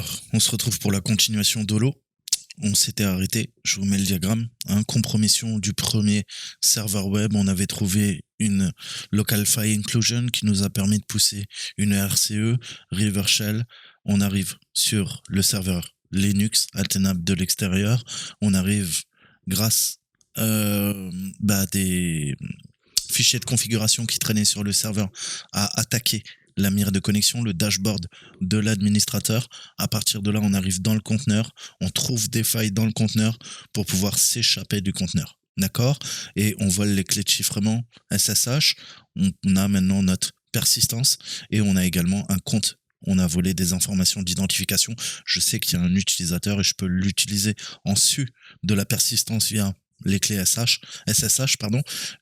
Alors, on se retrouve pour la continuation d'Holo. On s'était arrêté, je vous mets le diagramme, compromission du premier serveur web. On avait trouvé une local file inclusion qui nous a permis de pousser une RCE, River Shell. On arrive sur le serveur Linux, alternable de l'extérieur. On arrive grâce des fichiers de configuration qui traînaient sur le serveur à attaquer la mire de connexion, le dashboard de l'administrateur. À partir de là, on arrive dans le conteneur, on trouve des failles dans le conteneur pour pouvoir s'échapper du conteneur. D'accord? Et on vole les clés de chiffrement SSH. On a maintenant notre persistance et on a également un compte. On a volé des informations d'identification. Je sais qu'il y a un utilisateur et je peux l'utiliser en su de la persistance via les clés SSH,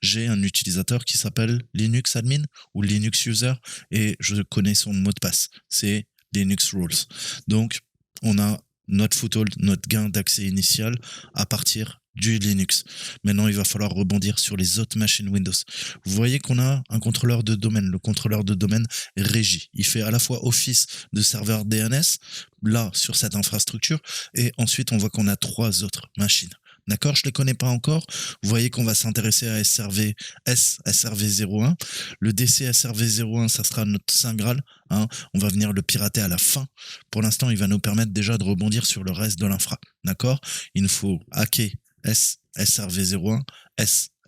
j'ai un utilisateur qui s'appelle Linux Admin ou Linux User et je connais son mot de passe. C'est Linux Rules. Donc, on a notre foothold, notre gain d'accès initial à partir du Linux. Maintenant, il va falloir rebondir sur les autres machines Windows. Vous voyez qu'on a un contrôleur de domaine. Le contrôleur de domaine régit. Il fait à la fois office de serveur DNS, là, sur cette infrastructure, et ensuite, on voit qu'on a 3 autres machines. D'accord, je ne les connais pas encore. Vous voyez qu'on va s'intéresser à SRV01. Le DC SRV01, ça sera notre Saint Graal. On va venir le pirater à la fin. Pour l'instant, il va nous permettre déjà de rebondir sur le reste de l'infra. D'accord, il nous faut hacker SRV01,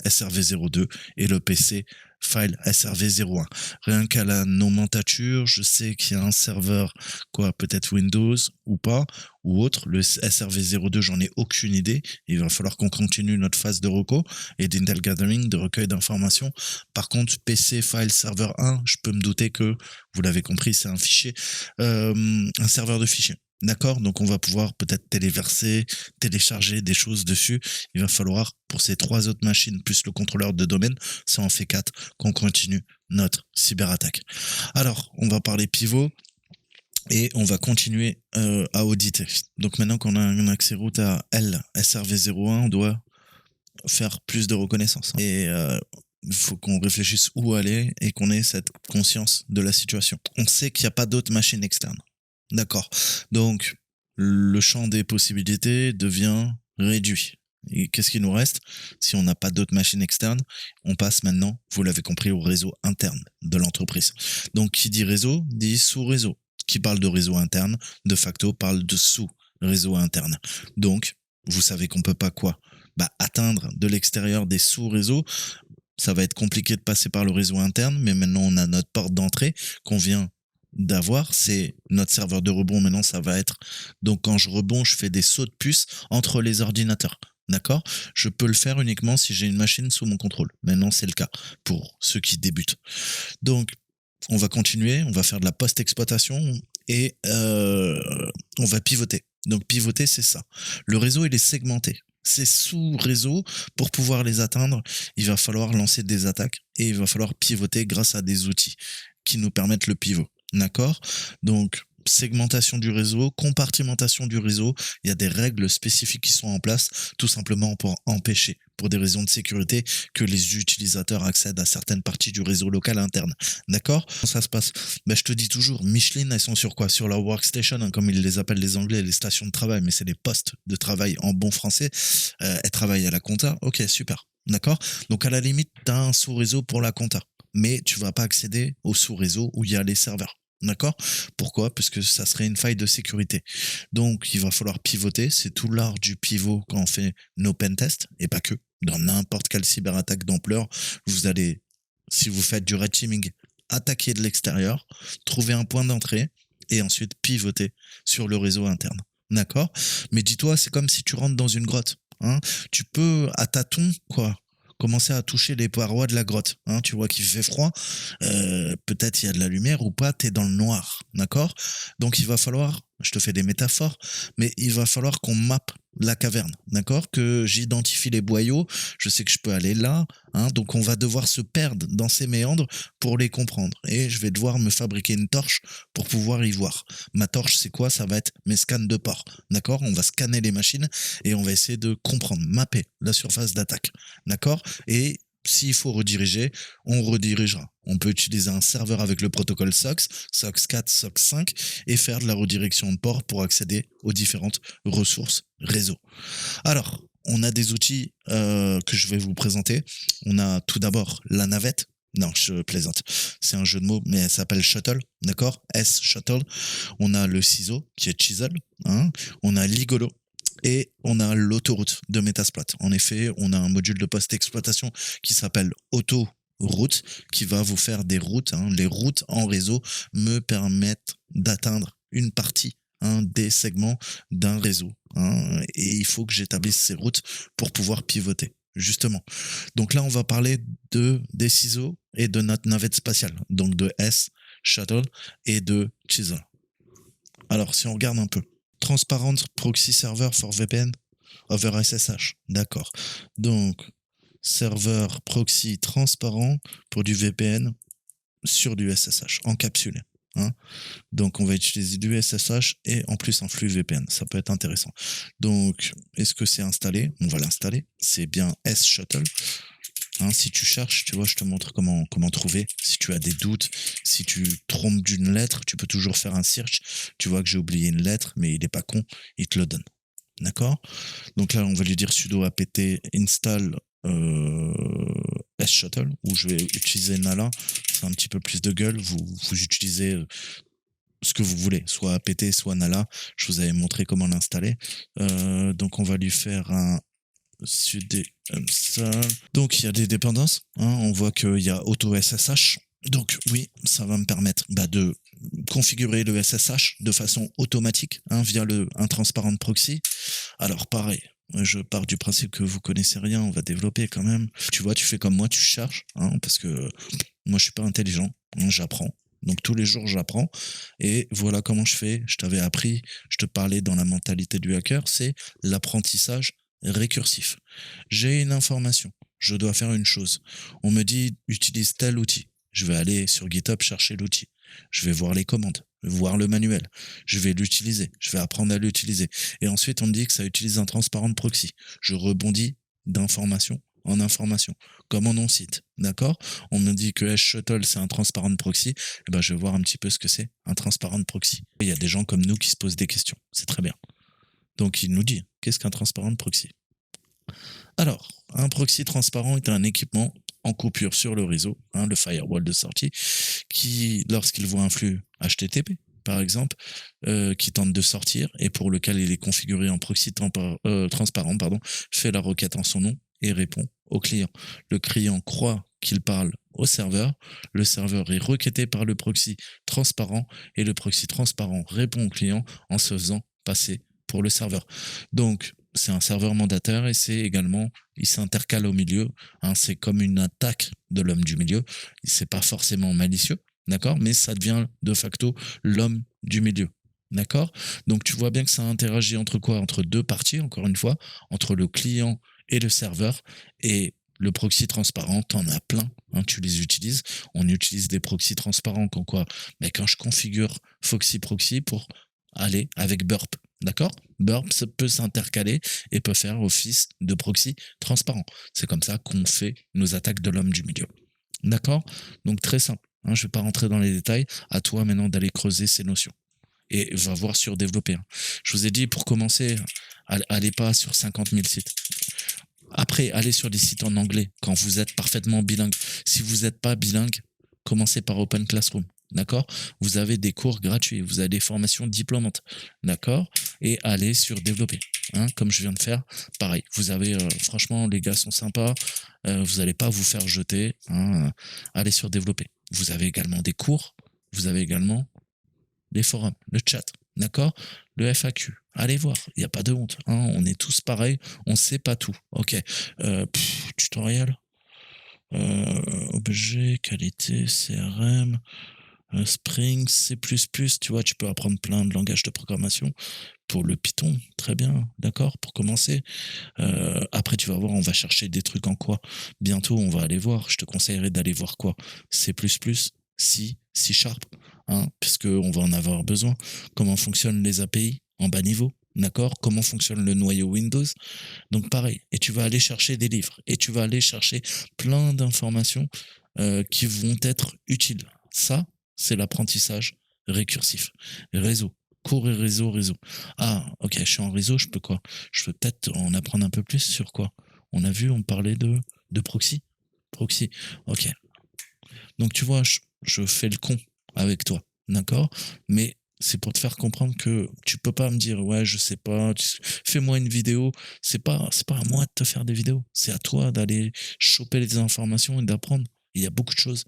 SRV02 et le PC file SRV01. Rien qu'à la nomenclature, je sais qu'il y a un serveur, peut-être Windows ou pas, ou autre. Le SRV02, j'en ai aucune idée. Il va falloir qu'on continue notre phase de reco et d'intel gathering, de recueil d'informations. Par contre, PC file server 1, je peux me douter que, vous l'avez compris, c'est un fichier, un serveur de fichiers. D'accord, donc on va pouvoir peut-être télécharger des choses dessus. Il va falloir, pour ces 3 autres machines, plus le contrôleur de domaine, ça en fait 4, qu'on continue notre cyberattaque. Alors, on va parler pivot et on va continuer à auditer. Donc maintenant qu'on a un accès route à SRV01, on doit faire plus de reconnaissance. Et il faut qu'on réfléchisse où aller et qu'on ait cette conscience de la situation. On sait qu'il n'y a pas d'autres machines externes. D'accord. Donc, le champ des possibilités devient réduit. Et qu'est-ce qu'il nous reste? Si on n'a pas d'autres machines externes, on passe maintenant, vous l'avez compris, au réseau interne de l'entreprise. Donc, qui dit réseau, dit sous-réseau. Qui parle de réseau interne, de facto, parle de sous-réseau interne. Donc, vous savez qu'on peut pas atteindre de l'extérieur des sous-réseaux. Ça va être compliqué de passer par le réseau interne, mais maintenant, on a notre porte d'entrée qu'on vient d'avoir, c'est notre serveur de rebond. Maintenant, ça va être, donc quand je rebond, je fais des sauts de puce entre les ordinateurs. D'accord? Je peux le faire uniquement si j'ai une machine sous mon contrôle. Maintenant, c'est le cas pour ceux qui débutent. Donc, on va continuer, on va faire de la post-exploitation et on va pivoter. Donc, pivoter, c'est ça. Le réseau, il est segmenté. Ces sous-réseaux, pour pouvoir les atteindre, il va falloir lancer des attaques et il va falloir pivoter grâce à des outils qui nous permettent le pivot. D'accord? Donc, segmentation du réseau, compartimentation du réseau, il y a des règles spécifiques qui sont en place, tout simplement pour empêcher, pour des raisons de sécurité, que les utilisateurs accèdent à certaines parties du réseau local interne. D'accord? Comment ça se passe? Je te dis toujours, Michelin, elles sont sur quoi? Sur leur workstation, comme ils les appellent les Anglais, les stations de travail, mais c'est des postes de travail en bon français. Elles travaillent à la compta. Ok, super. D'accord? Donc, à la limite, tu as un sous-réseau pour la compta, mais tu vas pas accéder au sous-réseau où il y a les serveurs. D'accord? Pourquoi? Parce que ça serait une faille de sécurité. Donc, il va falloir pivoter. C'est tout l'art du pivot quand on fait nos pentests, et pas que. Dans n'importe quelle cyberattaque d'ampleur, vous allez, si vous faites du red teaming, attaquer de l'extérieur, trouver un point d'entrée, et ensuite pivoter sur le réseau interne. D'accord? Mais dis-toi, c'est comme si tu rentres dans une grotte. Tu peux, à tâtons, commencer à toucher les parois de la grotte. Tu vois qu'il fait froid, peut-être il y a de la lumière ou pas, t'es dans le noir, d'accord? Donc il va falloir, je te fais des métaphores, mais il va falloir qu'on mappe la caverne, d'accord? Que j'identifie les boyaux, je sais que je peux aller là, donc on va devoir se perdre dans ces méandres pour les comprendre. Et je vais devoir me fabriquer une torche pour pouvoir y voir. Ma torche, c'est quoi? Ça va être mes scans de port, d'accord? On va scanner les machines et on va essayer de comprendre, mapper la surface d'attaque, d'accord? Et s'il faut rediriger, on redirigera. On peut utiliser un serveur avec le protocole SOX, SOX 4, SOX 5, et faire de la redirection de port pour accéder aux différentes ressources réseau. Alors, on a des outils que je vais vous présenter. On a tout d'abord la navette. Non, je plaisante. C'est un jeu de mots, mais elle s'appelle Shuttle, d'accord? S-Shuttle. On a le ciseau, qui est Chisel. Hein. On a Ligolo. Et on a l'autoroute de Metasploit. En effet, on a un module de post-exploitation qui s'appelle Autoroute, qui va vous faire des routes. Hein. Les routes en réseau me permettent d'atteindre une partie des segments d'un réseau. Hein. Et il faut que j'établisse ces routes pour pouvoir pivoter. Justement. Donc là, on va parler des ciseaux et de notre navette spatiale. Donc de S, Shuttle et de Chisel. Alors, si on regarde un peu. Transparent Proxy Server for VPN over SSH. D'accord. Donc, serveur proxy transparent pour du VPN sur du SSH, encapsulé. Hein. Donc, on va utiliser du SSH et en plus un flux VPN. Ça peut être intéressant. Donc, est-ce que c'est installé? On va l'installer. C'est bien S-Shuttle. Hein, si tu cherches, tu vois, je te montre comment trouver. Si tu as des doutes, si tu trompes d'une lettre, tu peux toujours faire un search. Tu vois que j'ai oublié une lettre, mais il n'est pas con, il te le donne. D'accord? Donc là, on va lui dire sudo apt install S-Shuttle, où je vais utiliser Nala. C'est un petit peu plus de gueule. Vous utilisez ce que vous voulez, soit apt, soit Nala. Je vous avais montré comment l'installer. Donc on va lui faire un sudo install. Donc il y a des dépendances. Hein, on voit qu'il y a auto SSH. Donc oui, ça va me permettre de configurer le SSH de façon automatique via un transparent proxy. Alors pareil, je pars du principe que vous connaissez rien, on va développer quand même. Tu vois, tu fais comme moi, tu cherches, parce que moi je suis pas intelligent, j'apprends. Donc tous les jours j'apprends et voilà comment je fais. Je t'avais appris, je te parlais dans la mentalité du hacker, c'est l'apprentissage récursif. J'ai une information, je dois faire une chose. On me dit utilise tel outil. Je vais aller sur GitHub chercher l'outil. Je vais voir les commandes, voir le manuel. Je vais l'utiliser, je vais apprendre à l'utiliser. Et ensuite on me dit que ça utilise un transparent proxy. Je rebondis d'information en information, comme en non-site, d'accord? On me dit que S-Shuttle c'est un transparent proxy, et je vais voir un petit peu ce que c'est un transparent proxy. Et il y a des gens comme nous qui se posent des questions, c'est très bien. Donc il nous dit, qu'est-ce qu'un transparent proxy? Alors, un proxy transparent est un équipement en coupure sur le réseau, le firewall de sortie, qui, lorsqu'il voit un flux HTTP, par exemple, qui tente de sortir et pour lequel il est configuré en proxy transparent, fait la requête en son nom et répond au client. Le client croit qu'il parle au serveur, le serveur est requêté par le proxy transparent et le proxy transparent répond au client en se faisant passer pour le serveur. Donc, c'est un serveur mandataire et c'est également, il s'intercale au milieu. C'est comme une attaque de l'homme du milieu. C'est pas forcément malicieux, d'accord, mais ça devient de facto l'homme du milieu, d'accord. Donc tu vois bien que ça interagit entre quoi? Entre deux parties, encore une fois, entre le client et le serveur. Et le proxy transparent, t'en as plein, tu les utilises. On utilise des proxys transparents quand quoi? Mais quand je configure Foxy Proxy pour aller avec Burp. D'accord? Burp peut s'intercaler et peut faire office de proxy transparent. C'est comme ça qu'on fait nos attaques de l'homme du milieu. D'accord? Donc très simple. Je ne vais pas rentrer dans les détails. À toi maintenant d'aller creuser ces notions. Et va voir sur développer. Je vous ai dit, pour commencer, allez pas sur 50 000 sites. Après, allez sur des sites en anglais quand vous êtes parfaitement bilingue. Si vous n'êtes pas bilingue, commencez par Open Classroom. D'accord? Vous avez des cours gratuits, vous avez des formations diplômantes, d'accord? Et allez sur développer, comme je viens de faire. Pareil, vous avez, franchement, les gars sont sympas, vous n'allez pas vous faire jeter, allez sur développer. Vous avez également des cours, vous avez également des forums, le chat, d'accord? Le FAQ, allez voir, il n'y a pas de honte, on est tous pareils, on ne sait pas tout, ok? Tutoriel, objet, qualité, CRM... Spring, C++, tu vois, tu peux apprendre plein de langages de programmation. Pour le Python, très bien, d'accord, pour commencer. Après, tu vas voir, on va chercher des trucs en quoi. Bientôt, on va aller voir. Je te conseillerais d'aller voir quoi. C++, C Sharp, puisqu'on va en avoir besoin. Comment fonctionnent les API en bas niveau, D'accord? Comment fonctionne le noyau Windows. Donc pareil, et tu vas aller chercher des livres, et tu vas aller chercher plein d'informations qui vont être utiles. Ça, c'est l'apprentissage récursif. Réseau. Cours et réseau, réseau. Ah, ok, je suis en réseau, je peux quoi? Je peux peut-être en apprendre un peu plus sur quoi? On a vu, on parlait de proxy. Proxy. Ok. Donc tu vois, je fais le con avec toi. D'accord? Mais c'est pour te faire comprendre que tu peux pas me dire ouais je sais pas, fais-moi une vidéo. C'est pas à moi de te faire des vidéos, c'est à toi d'aller choper les informations et d'apprendre. Il y a beaucoup de choses,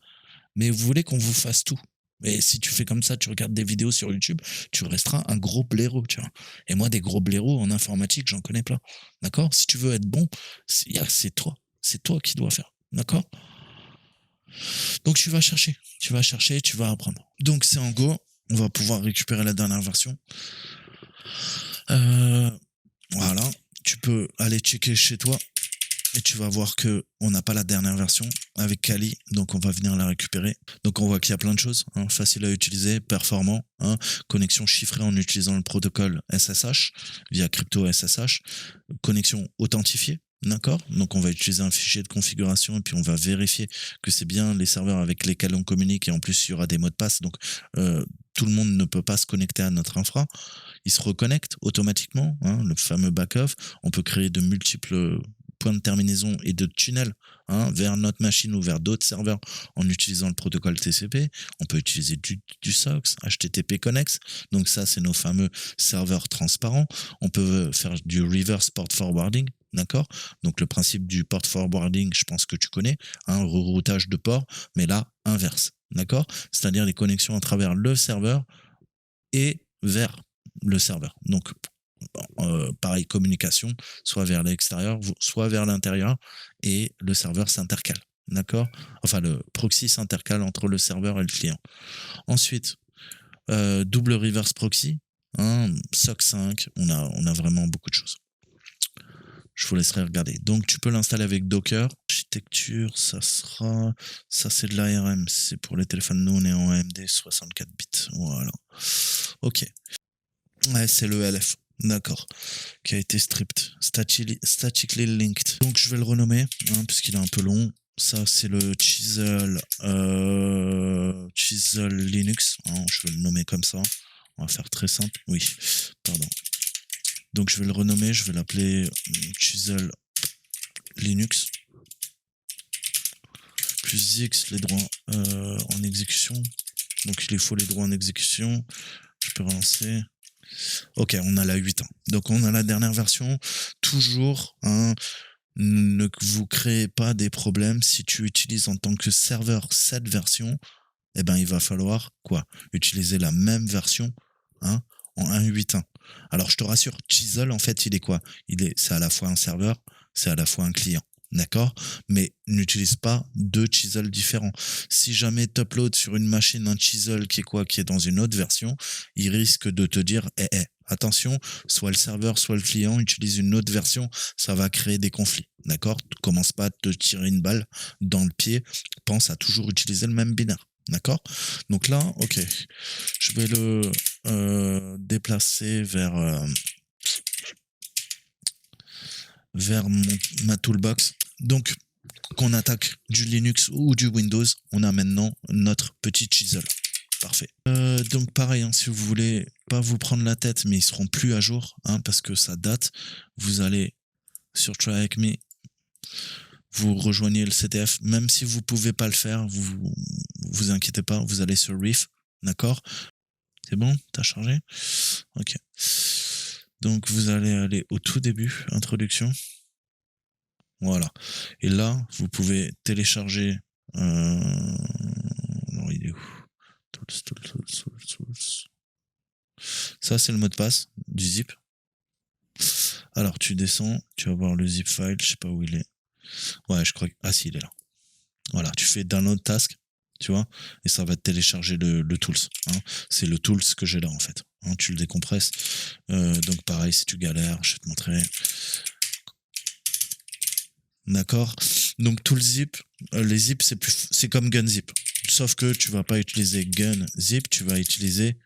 mais vous voulez qu'on vous fasse tout. Et si tu fais comme ça, tu regardes des vidéos sur YouTube, tu resteras un gros blaireau, tu vois. Et moi, des gros blaireaux en informatique, j'en connais plein. D'accord? Si tu veux être bon, c'est toi. C'est toi qui dois faire. D'accord? Donc tu vas chercher, tu vas apprendre. Donc c'est en Go, on va pouvoir récupérer la dernière version. Euh, voilà, tu peux aller checker chez toi et tu vas voir que on n'a pas la dernière version avec Kali, donc on va venir la récupérer. Donc on voit qu'il y a plein de choses, hein, facile à utiliser, performant, hein, connexion chiffrée en utilisant le protocole SSH via crypto SSH, connexion authentifiée. D'accord? Donc on va utiliser un fichier de configuration et puis on va vérifier que c'est bien les serveurs avec lesquels on communique, et en plus il y aura des mots de passe. Donc tout le monde ne peut pas se connecter à notre infra. Il se reconnecte automatiquement, hein, le fameux back-off. On peut créer de multiples points de terminaison et de tunnels, hein, vers notre machine ou vers d'autres serveurs en utilisant le protocole TCP. On peut utiliser du SOX, HTTP Connex. Donc ça, c'est nos fameux serveurs transparents. On peut faire du reverse port forwarding. D'accord? Donc le principe du port forwarding, je pense que tu connais, un reroutage de port, mais là, inverse. D'accord? C'est-à-dire les connexions à travers le serveur et vers le serveur. Donc, pareil, communication, soit vers l'extérieur, soit vers l'intérieur, et le serveur s'intercale. D'accord? Enfin, le proxy s'intercale entre le serveur et le client. Ensuite, double reverse proxy, hein, SOC 5, on a vraiment beaucoup de choses. Je vous laisserai regarder. Donc, tu peux l'installer avec Docker. Architecture, ça c'est de l'ARM. C'est pour les téléphones. Nous, on est en AMD 64 bits. Voilà. Ok. Ouais, c'est le LF. D'accord. Qui a été stripped. Statically linked. Donc, je vais le renommer, hein, puisqu'il est un peu long. Ça, c'est le Chisel Linux. Hein, je vais le nommer comme ça. On va faire très simple. Oui, pardon. Donc je vais le renommer, je vais l'appeler Chisel Linux. Plus X, les droits en exécution. Donc il faut les droits en exécution. Je peux relancer. Ok, on a la 8. Donc on a la dernière version. Toujours, hein, ne vous créez pas des problèmes si tu utilises en tant que serveur cette version. Eh ben il va falloir quoi? Utiliser la même version, hein, en 1.8.1. Alors je te rassure, Chisel en fait il est quoi? C'est à la fois un serveur, c'est à la fois un client. D'accord? Mais n'utilise pas deux Chisel différents. Si jamais tu uploads sur une machine un Chisel qui est dans une autre version, il risque de te dire attention, soit le serveur, soit le client utilise une autre version, ça va créer des conflits. D'accord? Commence pas à te tirer une balle dans le pied, pense à toujours utiliser le même binaire. D'accord? Donc là, ok, je vais le déplacer vers ma toolbox. Donc, qu'on attaque du Linux ou du Windows, on a maintenant notre petit chisel. Parfait. Donc pareil, hein, si vous voulez pas vous prendre la tête, mais ils seront plus à jour, hein, parce que ça date, vous allez sur Try Avec Me, vous rejoignez le CTF, même si vous pouvez pas le faire, vous inquiétez pas, vous allez sur Reef, d'accord? C'est bon? T'as chargé? Ok. Donc vous allez aller au tout début, introduction. Voilà. Et là, vous pouvez télécharger. Non, il est où? Tools. Ça, c'est le mot de passe du zip. Alors, tu descends, tu vas voir le zip file, je sais pas où il est. Ouais, je crois que. Ah, si, il est là. Voilà, tu fais download task, tu vois, et ça va te télécharger le tools. Hein. C'est le tools que j'ai là, en fait. Hein, tu le décompresses. Donc, pareil, si tu galères, je vais te montrer. D'accord? Donc, tout le zip, les zips, c'est comme gunzip. Sauf que tu vas pas utiliser gunzip, tu vas utiliser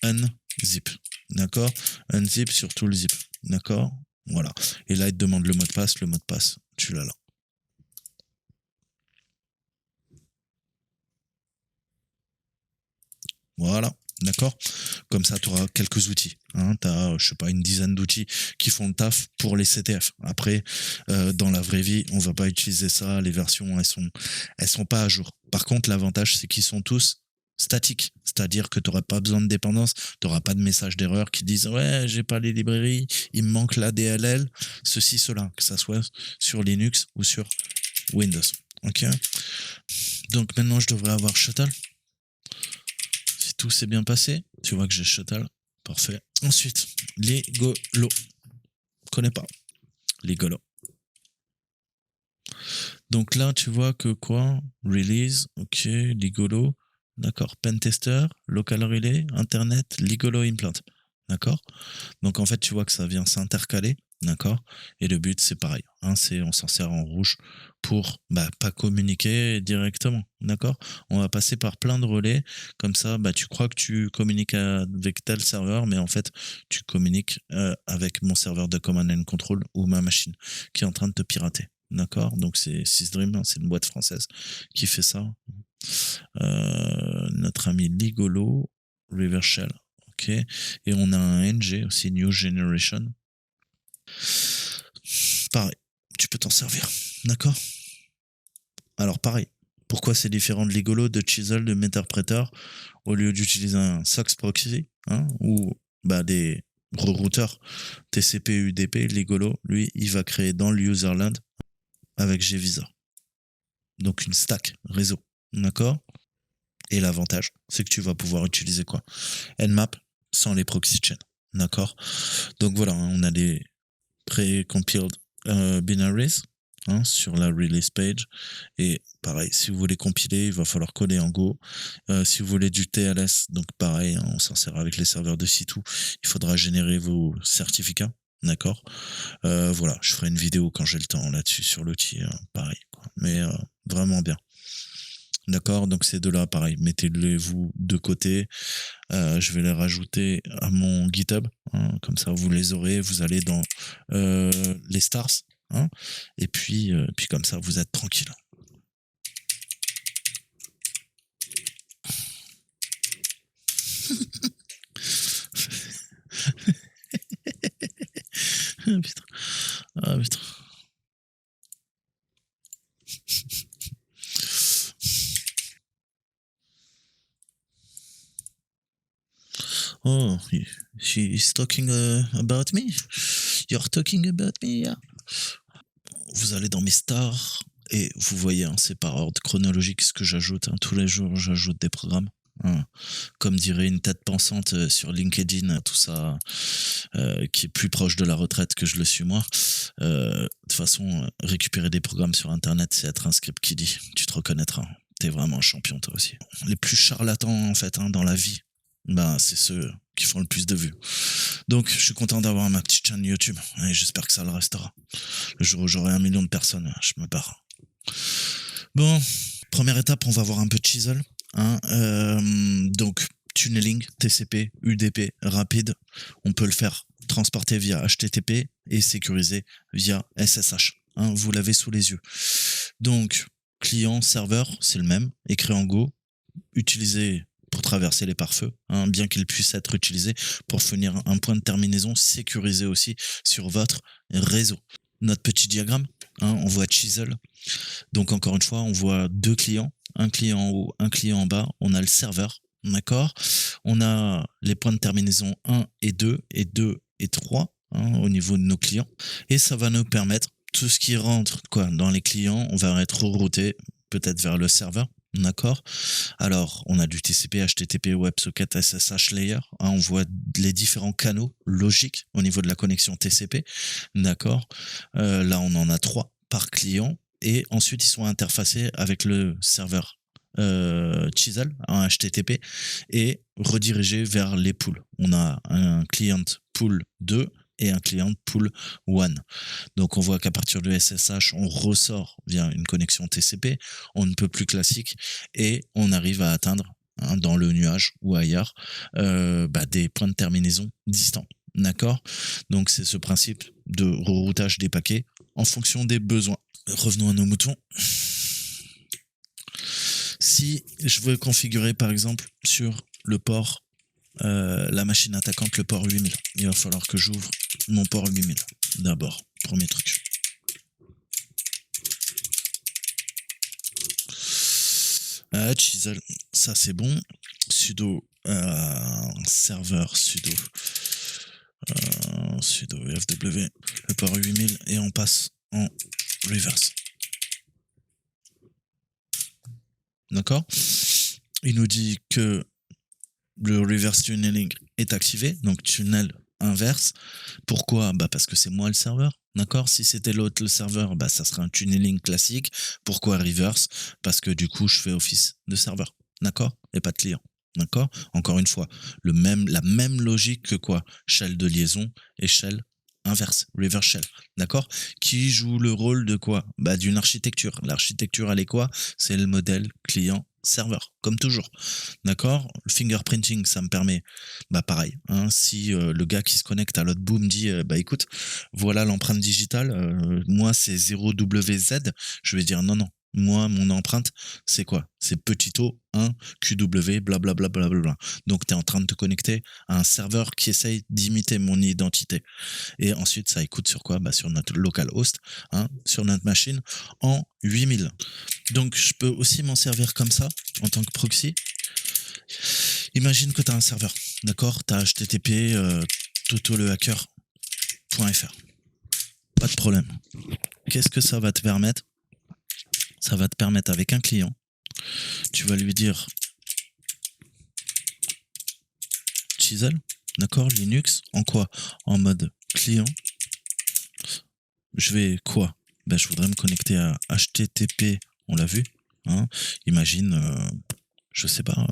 unzip. D'accord? unzip sur tout le zip. D'accord? Voilà. Et là, il te demande le mot de passe. Le mot de passe, tu l'as là. Voilà. D'accord? Comme ça, tu auras quelques outils. Hein. Tu as, je sais pas, une dizaine d'outils qui font le taf pour les CTF. Après, dans la vraie vie, on va pas utiliser ça. Les versions, elles sont pas à jour. Par contre, l'avantage, c'est qu'ils sont tous statiques. C'est-à-dire que tu n'auras pas besoin de dépendance. Tu n'auras pas de message d'erreur qui disent ouais, j'ai pas les librairies, il me manque la DLL, ceci, cela. Que ça soit sur Linux ou sur Windows. Ok? Donc maintenant, je devrais avoir Shuttle. Tout s'est bien passé. Tu vois que j'ai Shuttle. Parfait. Ensuite, Ligolo. Connais pas. Ligolo. Donc là, tu vois que quoi? Release. Ok. Ligolo. D'accord. Pentester. Local relay. Internet. Ligolo implant. D'accord? Donc en fait, tu vois que ça vient s'intercaler. D'accord? Et le but, c'est pareil. Hein, on s'en sert en rouge pour pas communiquer directement. D'accord? On va passer par plein de relais. Comme ça, tu crois que tu communiques avec tel serveur, mais en fait, tu communiques avec mon serveur de command and control ou ma machine qui est en train de te pirater. D'accord? Donc c'est Sysdream, c'est une boîte française qui fait ça. Notre ami Ligolo, Reverse Shell. Ok. Et on a un NG aussi, New Generation. Pareil, tu peux t'en servir. D'accord? Alors pareil, pourquoi c'est différent de Ligolo, de Chisel, de Meterpreter au lieu d'utiliser un SOX proxy ou des rerouteurs TCP UDP, Ligolo, lui, il va créer dans le userland avec gVisa. Donc une stack réseau. D'accord? Et l'avantage, c'est que tu vas pouvoir utiliser quoi? Nmap sans les proxy chains. D'accord? Donc voilà, on a des pré-compiled binaries sur la release page. Et pareil, si vous voulez compiler, il va falloir coder en Go. Si vous voulez du TLS, donc pareil, on s'en sert avec les serveurs de Sitou. Il faudra générer vos certificats. D'accord? Voilà, je ferai une vidéo quand j'ai le temps là-dessus sur l'outil. Pareil, quoi. Mais vraiment bien. D'accord, donc ces deux-là, pareil, mettez-les vous de côté. Je vais les rajouter à mon GitHub. Comme ça, vous les aurez. Vous allez dans les stars. Et puis comme ça, vous êtes tranquille. Putain. Ah putain. Oh, she is talking about me. You're talking about me, yeah. Vous allez dans mes stars et vous voyez, c'est par ordre chronologique ce que j'ajoute. Tous les jours, j'ajoute des programmes. Comme dirait une tête pensante sur LinkedIn, tout ça, qui est plus proche de la retraite que je le suis moi. De toute façon, récupérer des programmes sur Internet, c'est être un script qui dit. Tu te reconnaîtras. T'es vraiment un champion, toi aussi. Les plus charlatans, en fait, dans la vie, c'est ceux qui font le plus de vues. Donc, je suis content d'avoir ma petite chaîne YouTube et j'espère que ça le restera. Le jour où j'aurai 1 million de personnes, je me barre. Bon, première étape, on va voir un peu de Chisel. Donc, tunneling, TCP, UDP, rapide. On peut le faire transporter via HTTP et sécuriser via SSH. Vous l'avez sous les yeux. Donc, client, serveur, c'est le même. Écrit en Go. Utilisé pour traverser les pare-feux, bien qu'il puisse être utilisé pour fournir un point de terminaison sécurisé aussi sur votre réseau. Notre petit diagramme, on voit Chisel. Donc encore une fois, on voit deux clients, un client en haut, un client en bas. On a le serveur, d'accord? On a les points de terminaison 1 et 2 et 2 et 3 au niveau de nos clients. Et ça va nous permettre, tout ce qui rentre dans les clients, on va être rerouté peut-être vers le serveur. D'accord. Alors, on a du TCP, HTTP, WebSocket, SSH Layer. On voit les différents canaux logiques au niveau de la connexion TCP. D'accord. Là, on en a 3 par client. Et ensuite, ils sont interfacés avec le serveur Chisel, un HTTP, et redirigés vers les pools. On a un client pool 2 et un client pool 1. Donc on voit qu'à partir de SSH, on ressort via une connexion TCP, on ne peut plus classique, et on arrive à atteindre dans le nuage ou ailleurs des points de terminaison distants. D'accord? Donc, c'est ce principe de reroutage des paquets en fonction des besoins. Revenons à nos moutons. Si je veux configurer, par exemple, sur le port, la machine attaquante, le port 8000, il va falloir que j'ouvre mon port 8000 d'abord, premier truc. Chisel, ça c'est bon. Sudo serveur sudo sudo fw le port 8000 et on passe en reverse. D'accord? Il nous dit que le reverse tunneling est activé, donc tunnel inverse. Pourquoi? Bah parce que c'est moi le serveur. D'accord? Si c'était l'autre le serveur, bah ça serait un tunneling classique. Pourquoi reverse? Parce que du coup, je fais office de serveur. D'accord? Et pas de client. D'accord? Encore une fois, la même logique que quoi? Shell de liaison et shell inverse, reverse shell. D'accord? Qui joue le rôle de quoi? Bah d'une architecture. L'architecture, elle est quoi? C'est le modèle client serveur, comme toujours. D'accord? Le fingerprinting, ça me permet, bah pareil, hein, si le gars qui se connecte à l'autre bout me dit, bah écoute, voilà l'empreinte digitale, moi c'est 0WZ, je vais dire non, non. Moi, mon empreinte, c'est quoi? C'est petit o 1 QW, blablabla. Bla, bla, bla. Donc, tu es en train de te connecter à un serveur qui essaye d'imiter mon identité. Et ensuite, ça écoute sur quoi? Bah, sur notre localhost, hein, sur notre machine, en 8000. Donc, je peux aussi m'en servir comme ça, en tant que proxy. Imagine que tu as un serveur, d'accord? Tu as http totolehacker.fr. Pas de problème. Qu'est-ce que ça va te permettre? Ça va te permettre avec un client, tu vas lui dire Chisel, d'accord, Linux, en quoi? En mode client. Je vais quoi? Ben, je voudrais me connecter à HTTP, on l'a vu, hein? Imagine, je sais pas.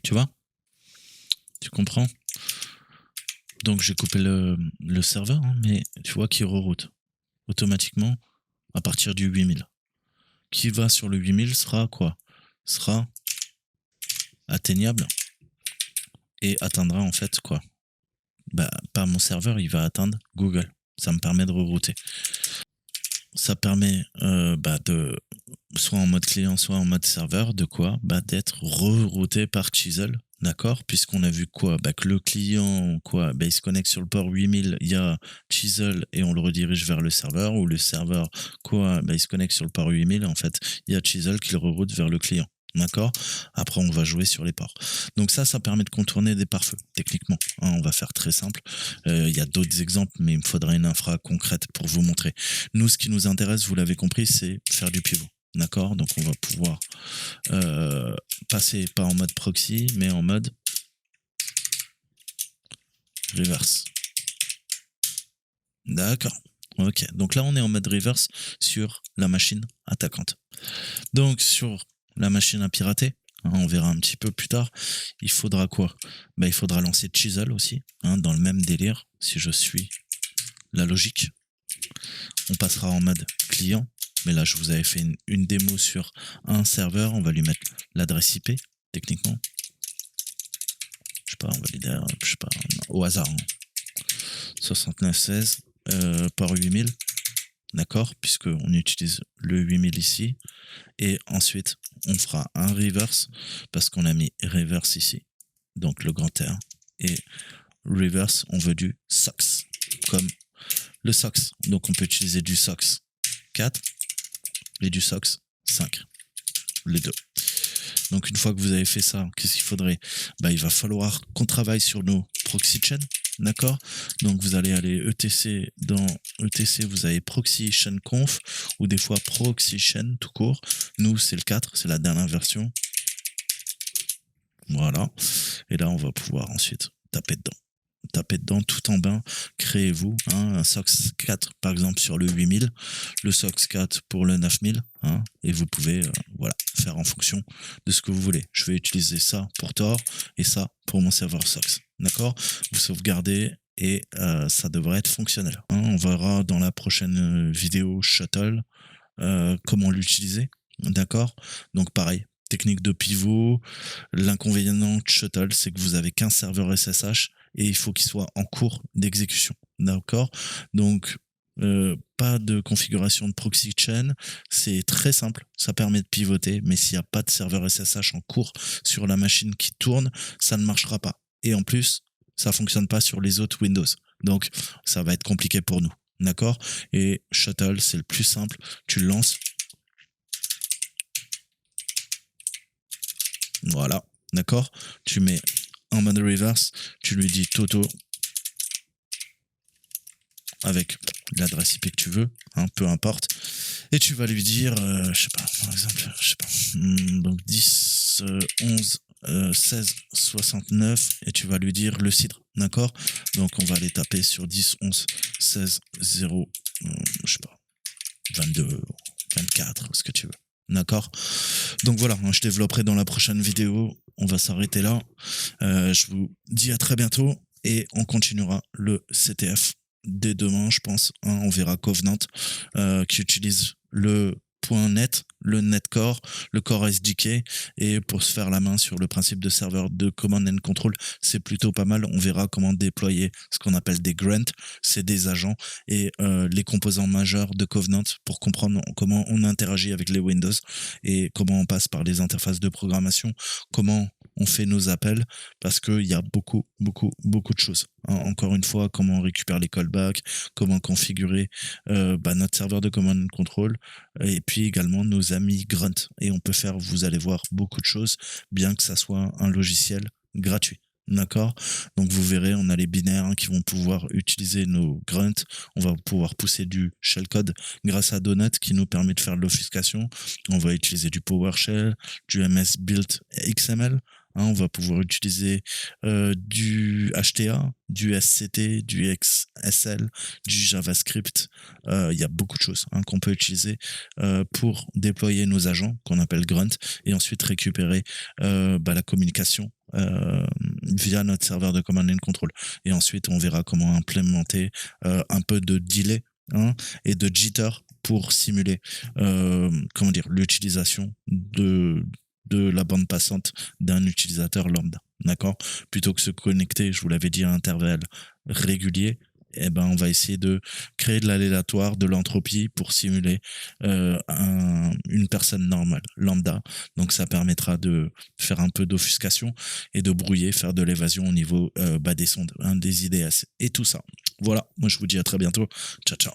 Tu vois? Tu comprends? Donc j'ai coupé le serveur, hein, mais tu vois qu'il reroute automatiquement à partir du 8000. Qui va sur le 8000 sera quoi? Sera atteignable et atteindra en fait quoi? Bah, pas mon serveur, il va atteindre Google. Ça me permet de rerouter. Ça permet bah, de, soit en mode client, soit en mode serveur, de quoi? Bah, d'être rerouté par Chisel. D'accord? Puisqu'on a vu quoi? Bah, que le client, quoi? Bah, il se connecte sur le port 8000, il y a Chisel et on le redirige vers le serveur, ou le serveur, quoi? Bah, il se connecte sur le port 8000, en fait, il y a Chisel qui le reroute vers le client. D'accord? Après, on va jouer sur les ports. Donc ça permet de contourner des pare-feux, techniquement, hein, on va faire très simple. Il y a d'autres exemples, mais il me faudrait une infra concrète pour vous montrer. Nous, ce qui nous intéresse, vous l'avez compris, c'est faire du pivot. D'accord? Donc on va pouvoir passer pas en mode proxy, mais en mode reverse. D'accord. Ok. Donc là, on est en mode reverse sur la machine attaquante. Donc sur la machine à pirater, hein, on verra un petit peu plus tard, il faudra quoi? Bah, il faudra lancer Chisel aussi, hein, dans le même délire, si je suis la logique. On passera en mode client, mais là je vous avais fait une démo sur un serveur, on va lui mettre l'adresse IP, techniquement. Je sais pas, on va lui dire, je sais pas, non, au hasard, hein. 6916, port 8000, d'accord, puisqu'on utilise le 8000 ici, et ensuite on fera un reverse, parce qu'on a mis reverse ici, donc le grand R, et reverse, on veut du SOX, comme le SOX, donc on peut utiliser du SOX 4 et du SOX 5, les deux. Donc une fois que vous avez fait ça, qu'est-ce qu'il faudrait? Bah, il va falloir qu'on travaille sur nos proxy chain, d'accord? Donc vous allez aller etc, dans etc, vous avez proxy chain conf, ou des fois proxy chain tout court. Nous, c'est le 4, c'est la dernière version. Voilà. Et là, on va pouvoir ensuite taper dedans tout en bas, créez-vous, hein, un SOX 4 par exemple sur le 8000, le SOX 4 pour le 9000, hein, et vous pouvez voilà, faire en fonction de ce que vous voulez. Je vais utiliser ça pour Tor et ça pour mon serveur SOX. D'accord? Vous sauvegardez et ça devrait être fonctionnel. Hein, on verra dans la prochaine vidéo Shuttle comment l'utiliser, d'accord? Donc pareil, technique de pivot. L'inconvénient de Shuttle, c'est que vous avez qu'un serveur SSH et il faut qu'il soit en cours d'exécution, d'accord? Donc pas de configuration de proxy chain, c'est très simple, ça permet de pivoter, mais s'il n'y a pas de serveur SSH en cours sur la machine qui tourne, ça ne marchera pas. Et en plus, ça fonctionne pas sur les autres Windows. Donc, ça va être compliqué pour nous. D'accord? Et Shuttle, c'est le plus simple. Tu le lances. Voilà. D'accord? Tu mets en mode reverse. Tu lui dis Toto avec l'adresse IP que tu veux, hein, peu importe. Et tu vas lui dire, je sais pas, par exemple, je sais pas, donc 10, 11, 16, 69, et tu vas lui dire le cidre, d'accord? Donc on va aller taper sur 10, 11, 16, 0, je sais pas, 22, 24, ce que tu veux. D'accord? Donc voilà, je développerai dans la prochaine vidéo. On va s'arrêter là. Je vous dis à très bientôt et on continuera le CTF dès demain, je pense. Hein, on verra Covenant qui utilise le .NET, le NetCore, le Core SDK, et pour se faire la main sur le principe de serveur de command and control, c'est plutôt pas mal. On verra comment déployer ce qu'on appelle des grunts, c'est des agents, et les composants majeurs de Covenant pour comprendre comment on interagit avec les Windows et comment on passe par les interfaces de programmation, comment on fait nos appels, parce qu'il y a beaucoup de choses. Hein, encore une fois, comment on récupère les callbacks, comment configurer notre serveur de command and control, et puis également nos amis Grunt. Et on peut faire, vous allez voir, beaucoup de choses, bien que ça soit un logiciel gratuit. D'accord? Donc vous verrez, on a les binaires qui vont pouvoir utiliser nos grunts. On va pouvoir pousser du shellcode grâce à Donut qui nous permet de faire de l'obfuscation. On va utiliser du PowerShell, du MS Build XML. Hein, on va pouvoir utiliser du HTA, du SCT, du XSL, du JavaScript. Il y a beaucoup de choses qu'on peut utiliser pour déployer nos agents qu'on appelle Grunt et ensuite récupérer la communication via notre serveur de command and control. Et ensuite, on verra comment implémenter un peu de delay et de jitter pour simuler l'utilisation de la bande passante d'un utilisateur lambda. D'accord? Plutôt que se connecter, je vous l'avais dit, à intervalles réguliers, on va essayer de créer de l'aléatoire, de l'entropie pour simuler une personne normale, lambda. Donc ça permettra de faire un peu d'offuscation et de brouiller, faire de l'évasion au niveau des sondes, des IDS et tout ça. Voilà, moi je vous dis à très bientôt. Ciao, ciao.